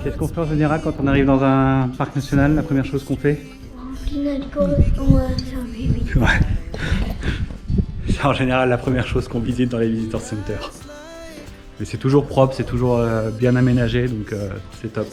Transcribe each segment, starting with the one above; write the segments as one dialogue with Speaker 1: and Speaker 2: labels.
Speaker 1: Qu'est-ce qu'on fait en général quand on arrive dans un parc national? La première chose qu'on fait? Ouais. C'est en général la première chose qu'on visite dans les visitor centers. Mais c'est toujours propre, c'est toujours bien aménagé, donc c'est top.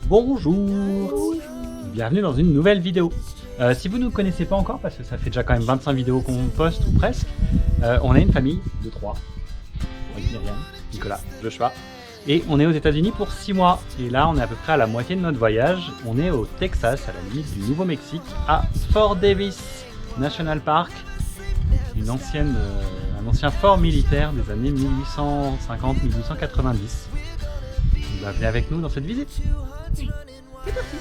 Speaker 1: Bonjour. Bienvenue dans une nouvelle vidéo. Si vous ne nous connaissez pas encore, parce que ça fait déjà quand même 25 vidéos qu'on poste, ou presque, on est une famille de 3. Avec Myriam, Nicolas, Joshua. Et on est aux États-Unis pour 6 mois. Et là, on est à peu près à la moitié de notre voyage. On est au Texas, à la limite du Nouveau-Mexique, à Fort Davis National Park. Un ancien fort militaire des années 1850-1890. Venez avec nous dans cette visite. C'est parti.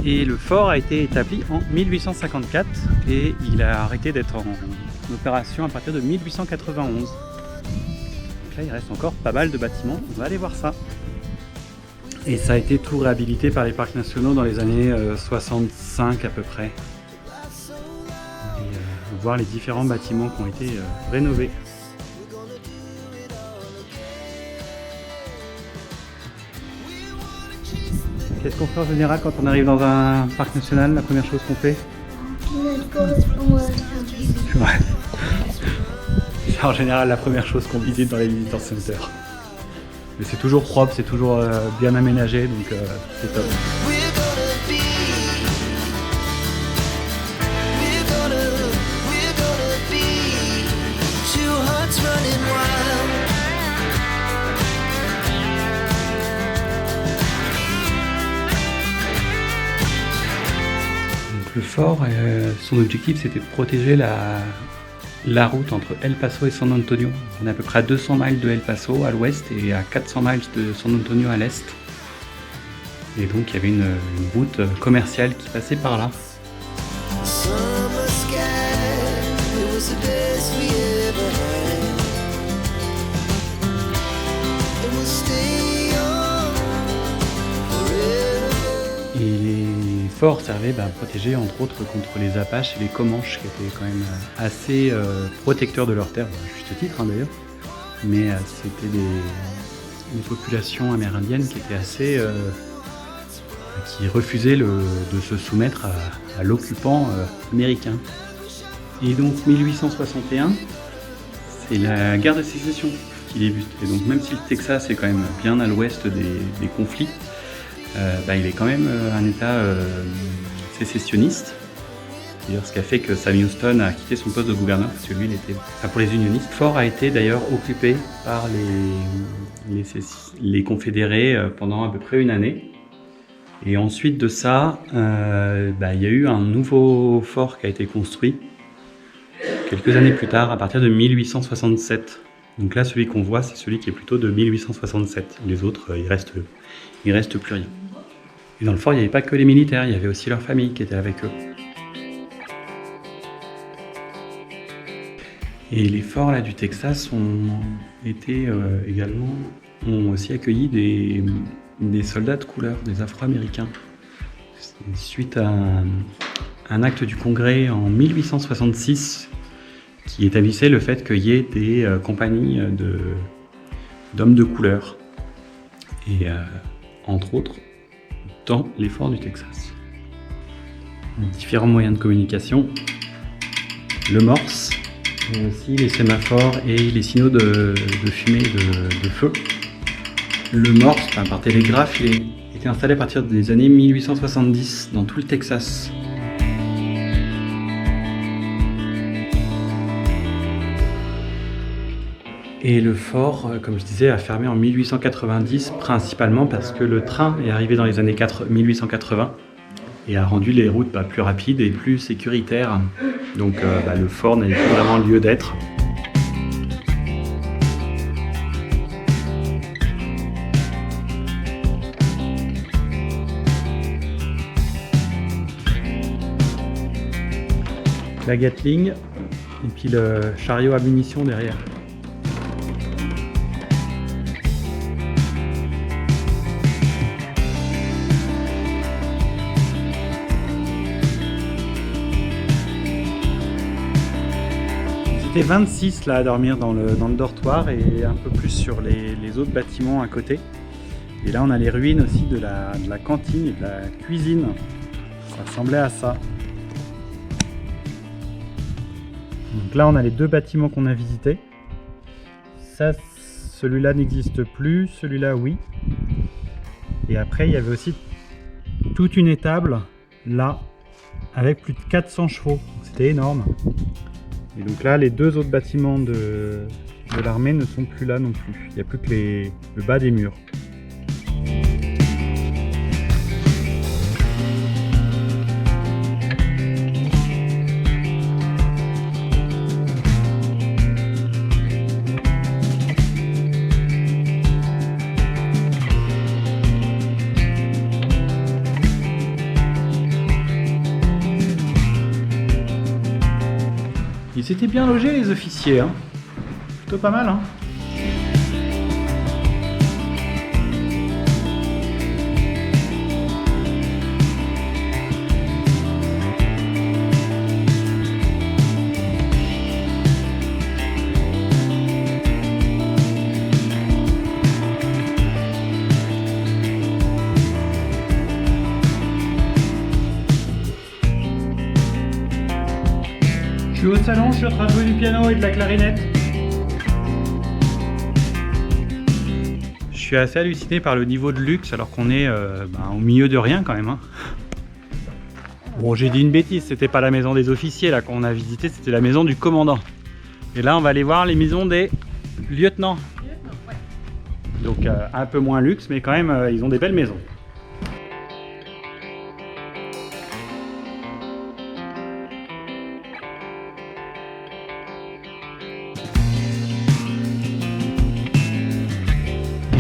Speaker 1: Et le fort a été établi en 1854 et il a arrêté d'être en opération à partir de 1891. Donc là, il reste encore pas mal de bâtiments. On va aller voir ça. Et ça a été tout réhabilité par les parcs nationaux dans les années 65 à peu près. Et voir les différents bâtiments qui ont été rénovés. Qu'est-ce qu'on fait en général quand on arrive dans un parc national? La première chose qu'on fait? Ouais. C'est en général la première chose qu'on visite dans les visitor centers. Mais c'est toujours propre, c'est toujours bien aménagé, donc c'est top. Le fort, son objectif c'était de protéger la route entre El Paso et San Antonio. On est à peu près à 200 miles de El Paso à l'ouest et à 400 miles de San Antonio à l'est. Et donc il y avait une route commerciale qui passait par là. Le fort servait à protéger entre autres contre les Apaches et les Comanches qui étaient quand même assez protecteurs de leurs terres, à juste titre d'ailleurs, mais c'était des populations amérindiennes qui étaient assez qui refusaient de se soumettre à l'occupant américain. Et donc 1861, c'est la guerre de sécession qui débute. Et donc même si le Texas est quand même bien à l'ouest des conflits, il est quand même un état sécessionniste. D'ailleurs, ce qui a fait que Sam Houston a quitté son poste de gouverneur, parce que lui, il était... pour les unionistes. Le fort a été d'ailleurs occupé par les confédérés pendant à peu près une année. Et ensuite de ça, il y a eu un nouveau fort qui a été construit quelques années plus tard, à partir de 1867. Donc là, celui qu'on voit, c'est celui qui est plutôt de 1867. Les autres, il reste plus rien. Et dans le fort, il n'y avait pas que les militaires, il y avait aussi leur famille qui était avec eux. Et les forts là, du Texas ont aussi accueilli des soldats de couleur, des Afro-Américains. Suite à un acte du Congrès en 1866 qui établissait le fait qu'il y ait des compagnies d'hommes de couleur. Et entre autres, dans les forts du Texas. Différents moyens de communication, le morse, mais aussi les sémaphores et les signaux de fumée de feu. Le morse, par télégraphe, il a été installé à partir des années 1870 dans tout le Texas. Et le fort, comme je disais, a fermé en 1890, principalement parce que le train est arrivé dans les années 1880 et a rendu les routes plus rapides et plus sécuritaires. Donc le fort n'avait plus vraiment lieu d'être. La Gatling et puis le chariot à munitions derrière. était 26 là à dormir dans le dortoir et un peu plus sur les autres bâtiments à côté. Et là on a les ruines aussi de la cantine et de la cuisine. Ça ressemblait à ça. Donc là on a les deux bâtiments qu'on a visités. Ça, celui-là n'existe plus, celui-là oui. Et après il y avait aussi toute une étable là avec plus de 400 chevaux. C'était énorme. Et donc là les deux autres bâtiments de l'armée ne sont plus là non plus. Il n'y a plus que le bas des murs. Ils étaient bien logés les officiers, hein. Plutôt pas mal, hein. Je suis au salon, je suis en train de jouer du piano et de la clarinette. Je suis assez halluciné par le niveau de luxe alors qu'on est au milieu de rien quand même, hein. Bon, j'ai dit une bêtise, c'était pas la maison des officiers là qu'on a visité, c'était la maison du commandant. Et là on va aller voir les maisons des lieutenants. Donc un peu moins luxe mais quand même ils ont des belles maisons.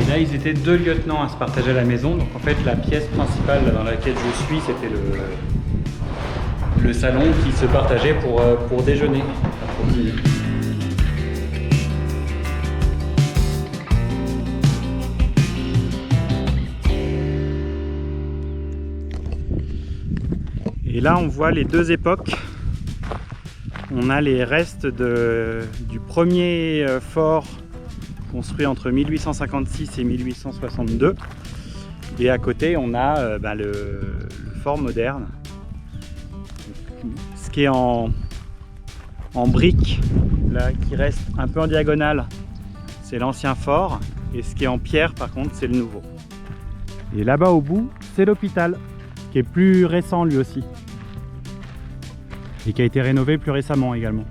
Speaker 1: Là, ils étaient deux lieutenants à se partager la maison. Donc en fait, la pièce principale dans laquelle je suis, c'était le salon qui se partageait pour déjeuner. Et là, on voit les deux époques. On a les restes du premier fort construit entre 1856 et 1862 et à côté on a le fort moderne. Ce qui est en briques là, qui reste un peu en diagonale, c'est l'ancien fort et ce qui est en pierre par contre c'est le nouveau. Et là-bas au bout c'est l'hôpital qui est plus récent lui aussi et qui a été rénové plus récemment également.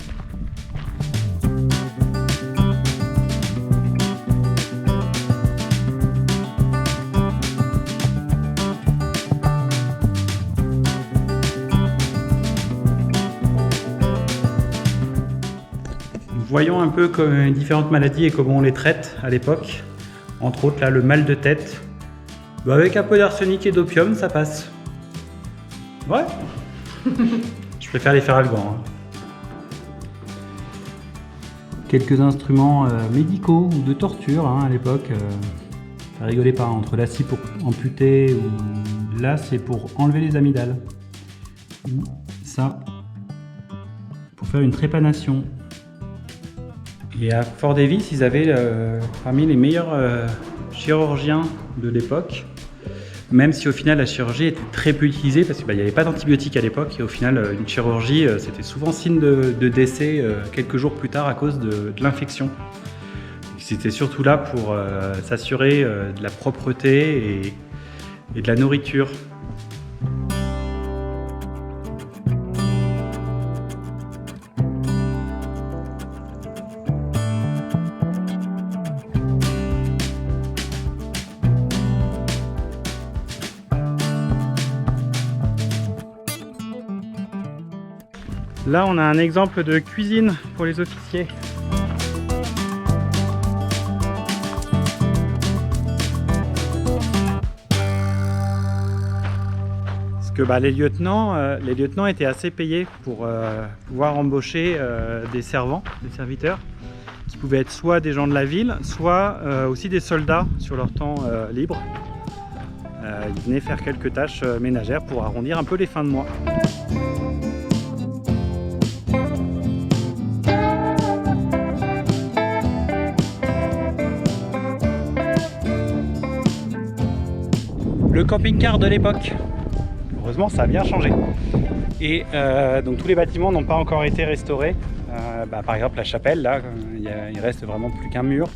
Speaker 1: Voyons un peu comme différentes maladies et comment on les traite à l'époque. Entre autres là le mal de tête. Avec un peu d'arsenic et d'opium ça passe. Ouais. Je préfère les faire à Gand, hein. Quelques instruments médicaux ou de torture hein, à l'époque. Ça rigolait pas, entre la scie pour amputer ou là c'est pour enlever les amygdales. Ou ça pour faire une trépanation. Et à Fort Davis, ils avaient parmi les meilleurs chirurgiens de l'époque, même si au final la chirurgie était très peu utilisée parce qu'il n'y avait pas d'antibiotiques à l'époque et au final une chirurgie c'était souvent signe de décès quelques jours plus tard à cause de l'infection. C'était surtout là pour s'assurer de la propreté et de la nourriture. Là, on a un exemple de cuisine pour les officiers. Parce que les lieutenants étaient assez payés pour pouvoir embaucher des servants, des serviteurs, qui pouvaient être soit des gens de la ville, soit aussi des soldats sur leur temps libre. Ils venaient faire quelques tâches ménagères pour arrondir un peu les fins de mois. le camping-car de l'époque. Heureusement, ça a bien changé. Et donc tous les bâtiments n'ont pas encore été restaurés. Par exemple la chapelle, là, il reste vraiment plus qu'un mur.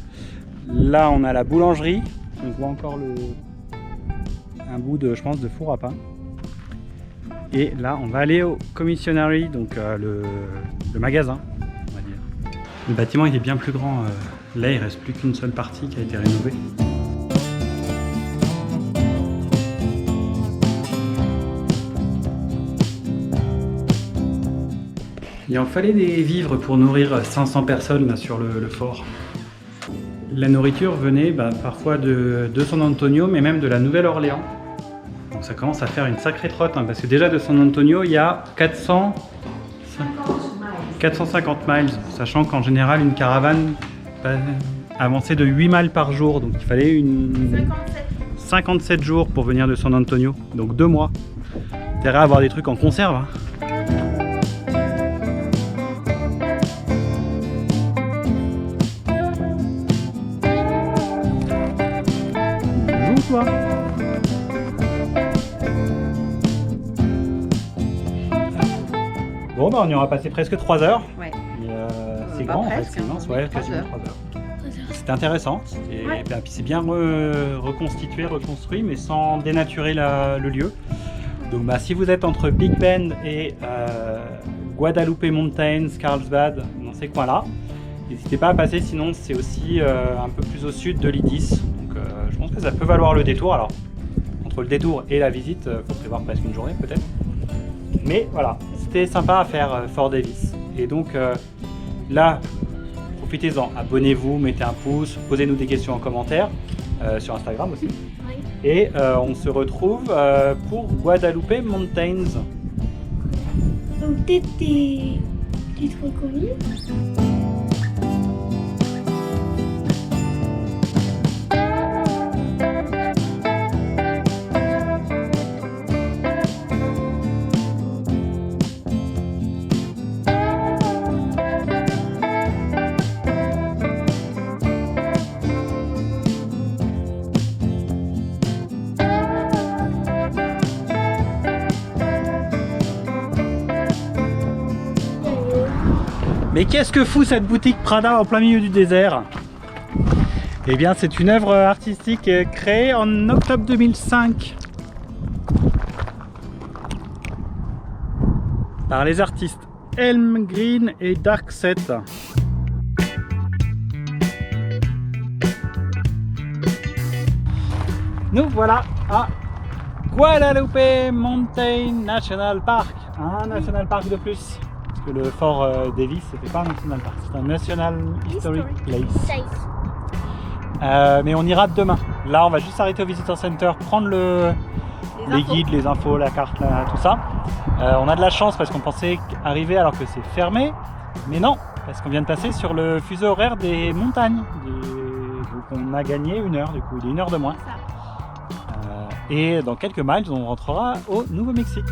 Speaker 1: Là, on a la boulangerie. On voit encore un bout de, je pense, de four à pain. Et là, on va aller au commissionary, donc le magasin, on va dire. Le bâtiment il est bien plus grand. Là, il reste plus qu'une seule partie qui a été rénovée. Il en fallait des vivres pour nourrir 500 personnes là, sur le fort. La nourriture venait parfois de San Antonio, mais même de la Nouvelle-Orléans. Donc ça commence à faire une sacrée trotte, parce que déjà de San Antonio, il y a 450 miles, sachant qu'en général, une caravane avançait de 8 miles par jour. Donc il fallait 57 jours pour venir de San Antonio, donc 2 mois. Intérêt à avoir des trucs en conserve. Hein. Bonjour toi. Bon on y aura passé presque 3 heures. Ouais. C'est grand presque, en fait, c'est ouais, quasiment 3 heures. C'était intéressant, et puis c'est bien reconstitué, reconstruit, mais sans dénaturer le lieu. Donc si vous êtes entre Big Bend et Guadalupe Mountains, Carlsbad, dans ces coins-là, n'hésitez pas à passer, sinon c'est aussi un peu plus au sud de l'I10. Donc je pense que ça peut valoir le détour. Alors, entre le détour et la visite, il faut prévoir presque une journée peut-être. Mais voilà, c'était sympa à faire Fort Davis. Et donc là, profitez-en, abonnez-vous, mettez un pouce, posez-nous des questions en commentaire, sur Instagram aussi. Oui. Et on se retrouve pour Guadalupe Mountains.
Speaker 2: Donc peut-être des trucs connus.
Speaker 1: Mais qu'est-ce que fout cette boutique Prada en plein milieu du désert? Eh bien, c'est une œuvre artistique créée en octobre 2005 par les artistes Elm Green et Darkset. Nous voilà à Guadalupe Mountain National Park, un national park de plus. Que le fort Davis, c'était pas un national park, c'est un national historic place. Mais on ira demain. Là, on va juste s'arrêter au Visitor Center, prendre les guides, les infos, la carte, tout ça. On a de la chance parce qu'on pensait arriver alors que c'est fermé, mais non, parce qu'on vient de passer sur le fuseau horaire des montagnes. Donc on a gagné 1 heure, du coup, il est 1 heure de moins. Et dans quelques miles, on rentrera au Nouveau-Mexique.